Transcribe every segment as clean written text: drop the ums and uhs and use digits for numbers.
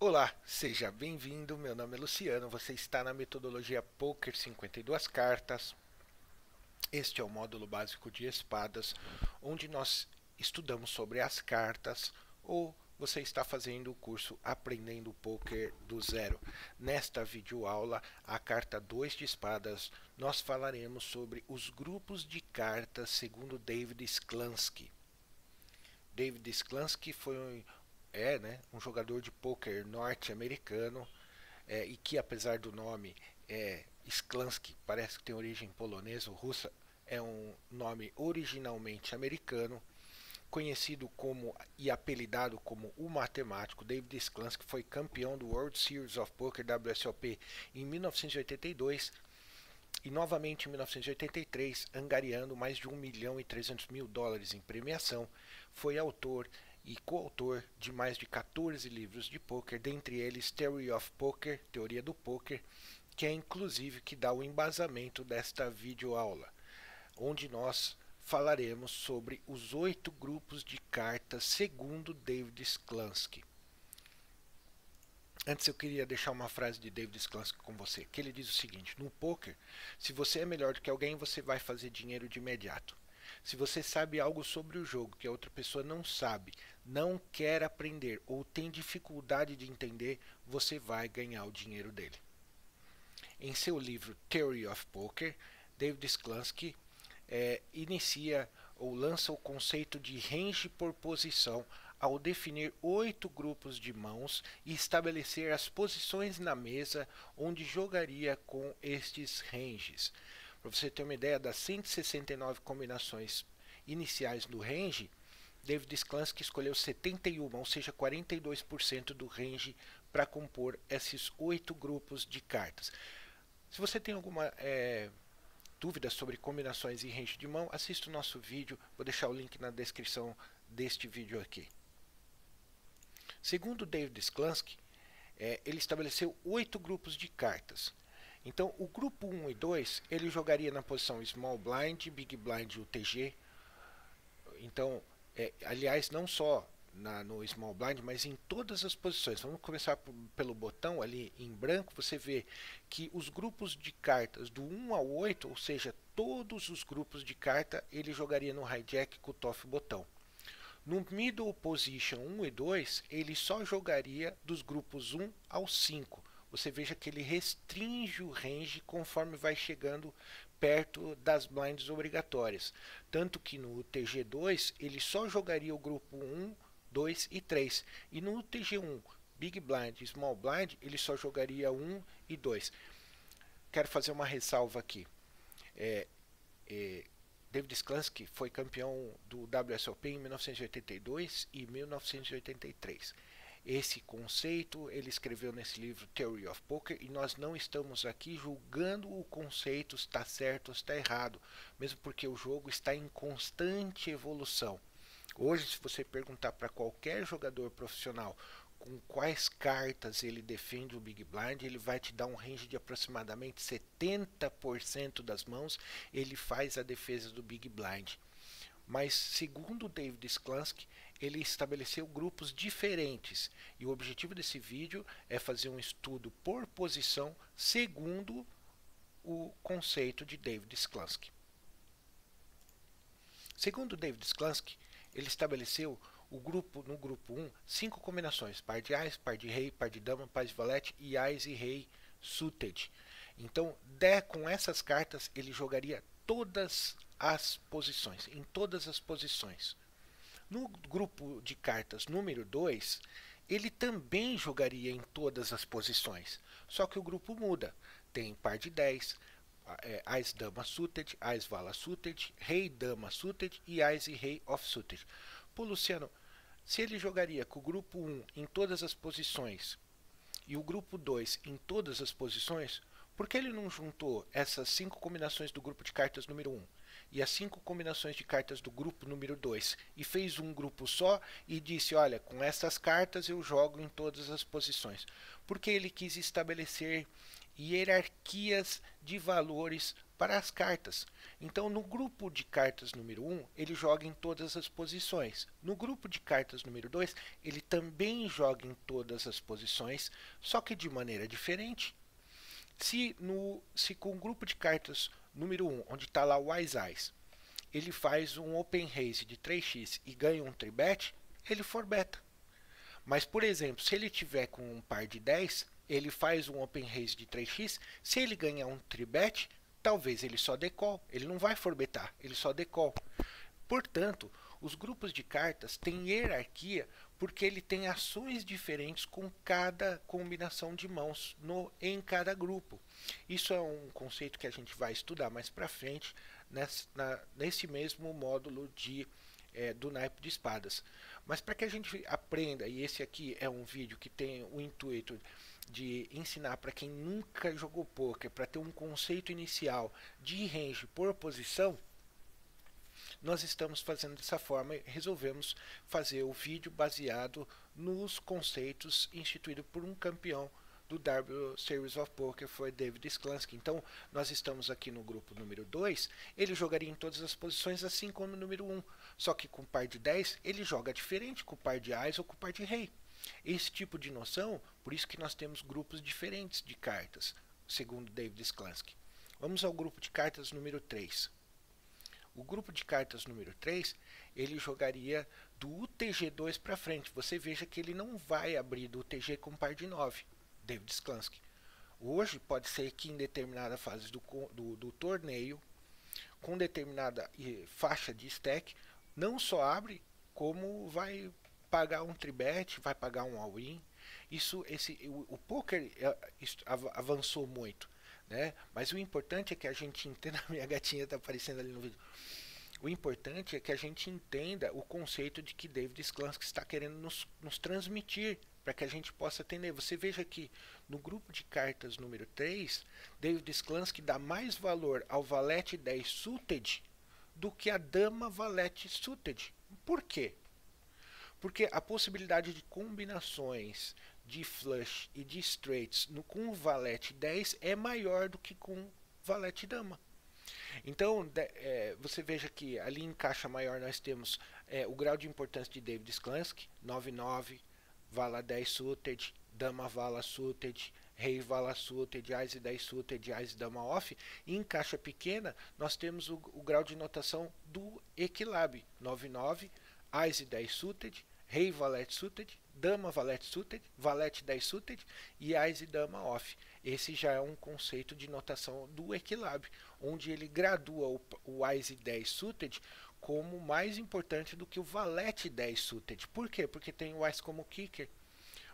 Olá, seja bem-vindo. Meu nome é Luciano. Você está na metodologia Poker 52 cartas. Este é o módulo básico de espadas, onde nós estudamos sobre as cartas ou você está fazendo o curso Aprendendo Poker do Zero. Nesta videoaula, a carta 2 de espadas, nós falaremos sobre os grupos de cartas segundo David Sklansky. David Sklansky um jogador de pôquer norte-americano e que, apesar do nome Sklansky, parece que tem origem polonesa ou russa, é um nome originalmente americano, conhecido como e apelidado como o matemático. David Sklansky foi campeão do World Series of Poker WSOP em 1982 e novamente em 1983, angariando mais de US$ 1.300.000 em premiação. Foi autor e coautor de mais de 14 livros de poker, dentre eles Theory of Poker, Teoria do Poker, que é inclusive que dá o embasamento desta videoaula, onde nós falaremos sobre os 8 grupos de cartas segundo David Sklansky. Antes eu queria deixar uma frase de David Sklansky com você, que ele diz o seguinte: no poker, se você é melhor do que alguém, você vai fazer dinheiro de imediato. Se você sabe algo sobre o jogo que a outra pessoa não sabe, não quer aprender ou tem dificuldade de entender, você vai ganhar o dinheiro dele. Em seu livro Theory of Poker, David Sklansky inicia ou lança o conceito de range por posição ao definir 8 grupos de mãos e estabelecer as posições na mesa onde jogaria com estes ranges. Para você ter uma ideia das 169 combinações iniciais do range, David Sklansky escolheu 71, ou seja, 42% do range para compor esses 8 grupos de cartas. Se você tem alguma dúvidas sobre combinações e range de mão, assista o nosso vídeo, vou deixar o link na descrição deste vídeo aqui. Segundo David Sklansky, ele estabeleceu 8 grupos de cartas. Então, o grupo 1 e 2, ele jogaria na posição Small Blind, Big Blind e UTG. Então, aliás, não só no Small Blind, mas em todas as posições. Vamos começar pelo botão ali em branco. Você vê que os grupos de cartas do 1 ao 8, ou seja, todos os grupos de carta, ele jogaria no hijack, cutoff e botão. No middle position 1 e 2, ele só jogaria dos grupos 1 ao 5. Você veja que ele restringe o range conforme vai chegando perto das blinds obrigatórias. Tanto que no TG2 ele só jogaria o grupo 1, 2 e 3. E no TG1, Big Blind e Small Blind, ele só jogaria 1 e 2. Quero fazer uma ressalva aqui. David Sklansky foi campeão do WSOP em 1982 e 1983. Esse conceito ele escreveu nesse livro Theory of Poker e nós não estamos aqui julgando o conceito está certo ou está errado, mesmo porque o jogo está em constante evolução. Hoje, se você perguntar para qualquer jogador profissional com quais cartas ele defende o Big Blind, ele vai te dar um range de aproximadamente 70% das mãos, ele faz a defesa do Big Blind. Mas, segundo David Sklansky, ele estabeleceu grupos diferentes. E o objetivo desse vídeo é fazer um estudo por posição segundo o conceito de David Sklansky. Segundo David Sklansky, ele estabeleceu no grupo 1, 5 combinações: par de ás, par de rei, par de dama, par de valete e ás e rei suited. Então, com essas cartas, ele jogaria todas as posições, em todas as posições. No grupo de cartas número 2, ele também jogaria em todas as posições, só que o grupo muda. Tem par de 10, ás dama suited, ás vala suited, rei dama suited e ás e rei offsuited. Pô, Luciano, se ele jogaria com o grupo 1 em todas as posições e o grupo 2 em todas as posições, por que ele não juntou essas 5 combinações do grupo de cartas número 1 e as 5 combinações de cartas do grupo número 2 e fez um grupo só e disse, olha, com essas cartas eu jogo em todas as posições? Porque ele quis estabelecer hierarquias de valores para as cartas. Então, no grupo de cartas número 1, ele joga em todas as posições. No grupo de cartas número 2, ele também joga em todas as posições, só que de maneira diferente. Se com o grupo de cartas número 1, onde está lá o Wise Eyes, ele faz um open raise de 3x e ganha um tribet, ele forbeta. Mas, por exemplo, se ele tiver com um par de 10, ele faz um open raise de 3x, se ele ganhar um tribet, talvez ele só decall, ele não vai forbetar, ele só decall. Portanto, os grupos de cartas têm hierarquia porque ele tem ações diferentes com cada combinação de mãos em cada grupo. Isso é um conceito que a gente vai estudar mais para frente nesse mesmo módulo do naipe de espadas. Mas para que a gente aprenda, e esse aqui é um vídeo que tem o intuito de ensinar para quem nunca jogou poker, para ter um conceito inicial de range por posição, nós estamos fazendo dessa forma e resolvemos fazer o vídeo baseado nos conceitos instituídos por um campeão do W Series of Poker, foi David Sklansky. Então, nós estamos aqui no grupo número 2, ele jogaria em todas as posições, assim como no número 1. Só que com o par de 10, ele joga diferente com o par de Ás ou com o par de Rei. Esse tipo de noção, por isso que nós temos grupos diferentes de cartas, segundo David Sklansky. Vamos ao grupo de cartas número 3. O grupo de cartas número 3, ele jogaria do UTG2 para frente. Você veja que ele não vai abrir do UTG com par de 9, David Sklansky. Hoje, pode ser que em determinada fase do torneio, com determinada faixa de stack, não só abre, como vai pagar um tribet, vai pagar um all-in. O poker avançou muito, né? Mas o importante é que a gente entenda. Minha gatinha está aparecendo ali no vídeo. O importante é que a gente entenda o conceito de que David Sklansky está querendo nos transmitir, para que a gente possa entender. Você veja que no grupo de cartas número 3, David Sklansky dá mais valor ao valete 10 suited do que a dama valete suited. Por quê? Porque a possibilidade de combinações de flush e de straights com o valete 10 é maior do que com o valete dama. Então, você veja que ali em caixa maior nós temos o grau de importância de David Sklansky, 9-9, vala 10 suited, dama vala suited, rei vala suited, ás e 10 suited, ás e dama off. E em caixa pequena nós temos o grau de notação do equilab, 9-9, ás e 10 suited, rei valete suited, dama valete suited, valete 10 suited e ás e dama off. Esse já é um conceito de notação do equilab, onde ele gradua o ás e 10 suited como mais importante do que o valete 10 suited. Por quê? Porque tem o ás como kicker.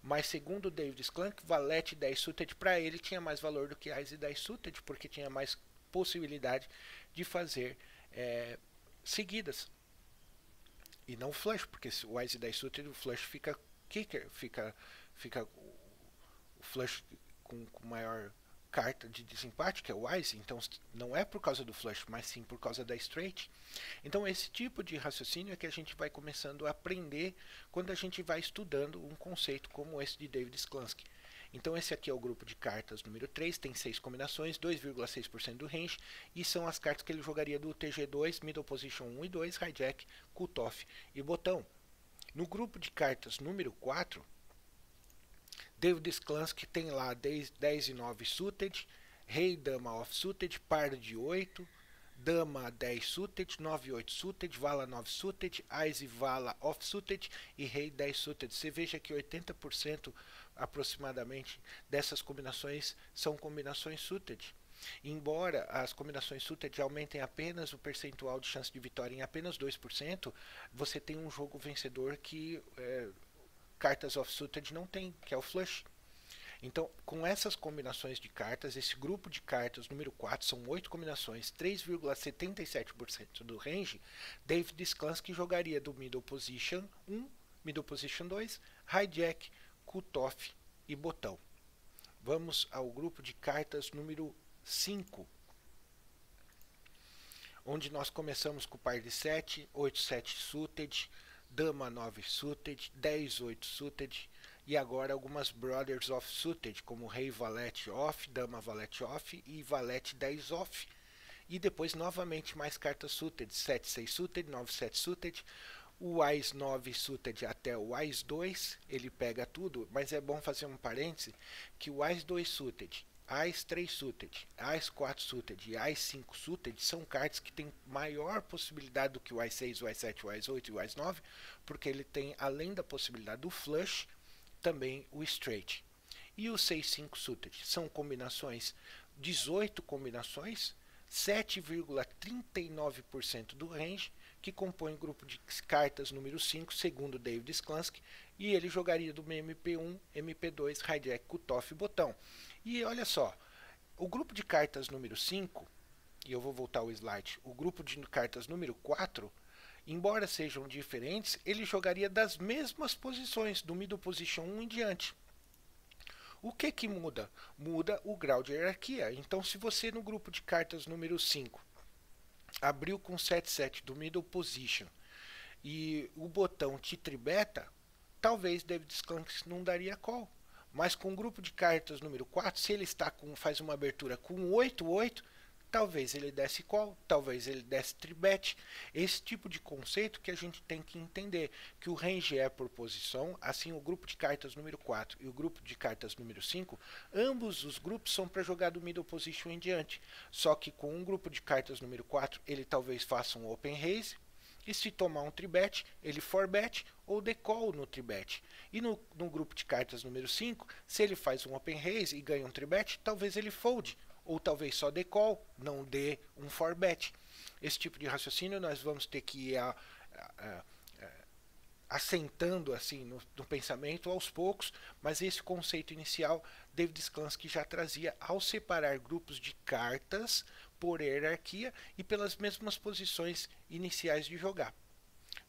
Mas segundo o David Sklansky, valete 10 suited para ele tinha mais valor do que ás e 10 suited, porque tinha mais possibilidade de fazer seguidas. E não flush, porque o ás e 10 suited, o flush fica kicker, fica o flush com maior carta de desempate, que é o ás. Então não é por causa do flush, mas sim por causa da straight. Então esse tipo de raciocínio é que a gente vai começando a aprender quando a gente vai estudando um conceito como esse de David Sklansky. Então esse aqui é o grupo de cartas número 3, tem 6 combinações, 2,6% do range, e são as cartas que ele jogaria do TG2, Middle Position 1 e 2, Hijack, Cutoff e Botão. No grupo de cartas número 4, David Sklansky tem lá 10 e 9 suited, rei dama off suited, par de 8, dama 10 suited, 9 e 8 suited, vala 9 suited, ás e vala off suited e rei 10 suited. Você veja que 80% aproximadamente dessas combinações são combinações suited. Embora as combinações suited aumentem apenas o percentual de chance de vitória em apenas 2%, você tem um jogo vencedor que cartas off-suited não tem, que é o flush. Então, com essas combinações de cartas, esse grupo de cartas número 4, são 8 combinações, 3,77% do range, David Sklansky jogaria do Middle Position 1, Middle Position 2, Hijack, Cutoff e Botão. Vamos ao grupo de cartas número 5, onde nós começamos com o par de 7, 8, 7 suited, dama 9 suited, 10, 8 suited e agora algumas brothers off suited, como rei valete off, dama valete off e valete 10 off. e depois novamente mais cartas suited, 7-6 suited, 9-7 suited, o Ás 9 suited até o Ás 2, ele pega tudo, mas é bom fazer um parêntese que o Ás 2 suited, Ás 3 suited, Ás 4 suited e Ás 5 suited são cartas que têm maior possibilidade do que o Ás 6, o Ás 7, o Ás 8 e o Ás 9, porque ele tem, além da possibilidade do flush, também o straight. E o 6-5 suited são combinações, 18 combinações, 7,39% do range, que compõe o grupo de cartas número 5, segundo David Sklansky, e ele jogaria do MP1, MP2, hijack, cutoff e botão. E olha só, o grupo de cartas número 5, e eu vou voltar ao slide, o grupo de cartas número 4, embora sejam diferentes, ele jogaria das mesmas posições, do middle position 1 em diante. O que muda? Muda o grau de hierarquia. Então, se você no grupo de cartas número 5 abriu com 7-7 do middle position e o botão te tribeta, talvez David Sklansky não daria call. Mas com o grupo de cartas número 4, se ele está faz uma abertura com 8-8, talvez ele desse call, talvez ele desse tribet. Esse tipo de conceito que a gente tem que entender, que o range é por posição, assim o grupo de cartas número 4 e o grupo de cartas número 5, ambos os grupos são para jogar do middle position em diante. Só que com um grupo de cartas número 4, ele talvez faça um open raise, e se tomar um tribet, ele forbet ou decall no tribet. E no grupo de cartas número 5, se ele faz um open raise e ganha um tribet, talvez ele fold, ou talvez só decall, não dê um forbet. Esse tipo de raciocínio nós vamos ter que ir assentando assim no pensamento aos poucos, mas esse conceito inicial David Sklansky já trazia ao separar grupos de cartas por hierarquia e pelas mesmas posições iniciais de jogar.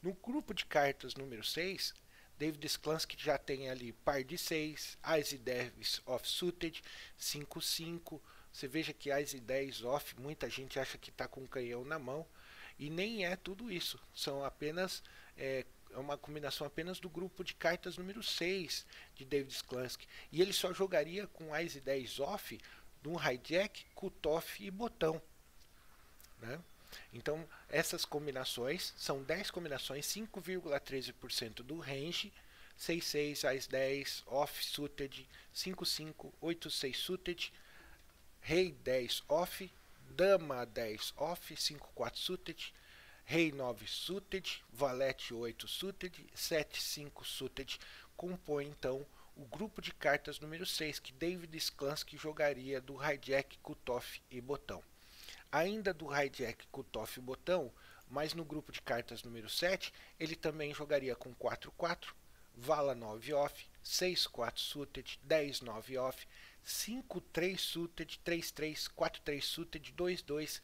No grupo de cartas número 6, David Sklansky já tem ali par de 6, Ás e 10 off-suited, 5-5. Você veja que Ás e 10 off, muita gente acha que está com o canhão na mão, e nem é tudo isso. São apenas uma combinação apenas do grupo de cartas número 6 de David Sklansky. E ele só jogaria com Ás e 10 off no hijack, cutoff e botão, né? Então, essas combinações são 10 combinações, 5,13% do range, 6-6, Ás 10, off suited, 5-5, 8-6 suited, Rei 10 off, Dama 10 off, 5-4 suited, Rei 9 suited, Valete 8 suited, 7-5 suited, compõe então o grupo de cartas número 6 que David Sklansky jogaria do hijack, cutoff e botão. Ainda do hijack, cutoff e botão, mas no grupo de cartas número 7, ele também jogaria com 4-4, Vala 9 off, 6-4 suited, 10-9 off, 5-3 suited, 3-3, 4-3 suited, 2-2,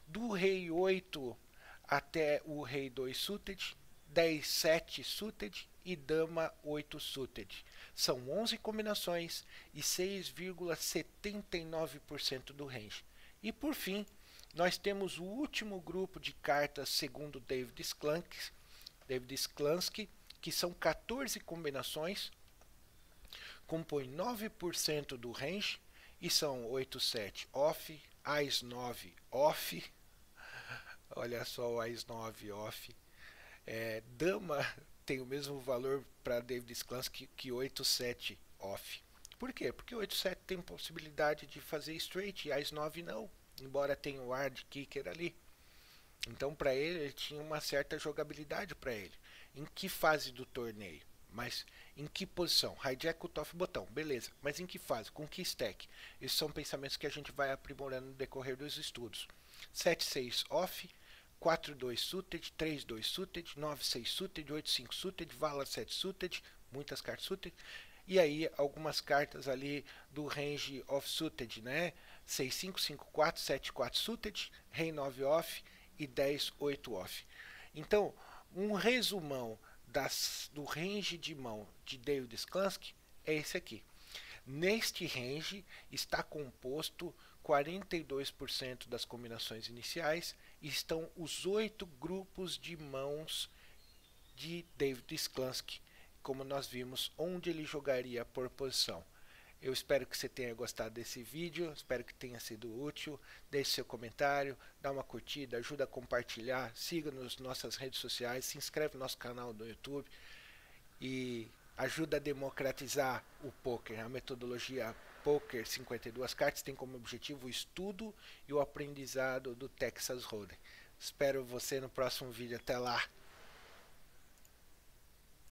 do Rei 8 até o Rei 2 suited, 10-7 suited e Dama 8 suited. São 11 combinações e 6,79% do range. E por fim, nós temos o último grupo de cartas segundo David Sklansky, que são 14 combinações, compõe 9% do range e são 8-7 off, Ás 9 off, olha só o Ás 9 off, Dama tem o mesmo valor para David Sklansky que 8-7 off. Por quê? Porque o 8-7 tem possibilidade de fazer straight e Ás 9 não, embora tenha o hard kicker ali. Então para ele tinha uma certa jogabilidade para ele. Em que fase do torneio? Mas em que posição? Hijack, cutoff, botão, beleza. Mas em que fase? Com que stack? Esses são pensamentos que a gente vai aprimorando no decorrer dos estudos. 7-6 off, 4-2 suited, 3-2 suited, 9-6 suited, 8-5 suited, Vala 7 suited, muitas cartas suited. E aí algumas cartas ali do range off suited, né? 6-5, 5-4, 7-4 suited, Rei 9 off e 10-8 off. Então, um resumão do range de mão de David Sklansky é esse aqui. Neste range está composto 42% das combinações iniciais e estão os 8 grupos de mãos de David Sklansky, como nós vimos, onde ele jogaria por posição. Eu espero que você tenha gostado desse vídeo, espero que tenha sido útil. Deixe seu comentário, dá uma curtida, ajuda a compartilhar, siga-nos nas nossas redes sociais, se inscreve no nosso canal no YouTube e ajuda a democratizar o poker. A metodologia Poker 52 cartas tem como objetivo o estudo e o aprendizado do Texas Hold'em. Espero você no próximo vídeo. Até lá!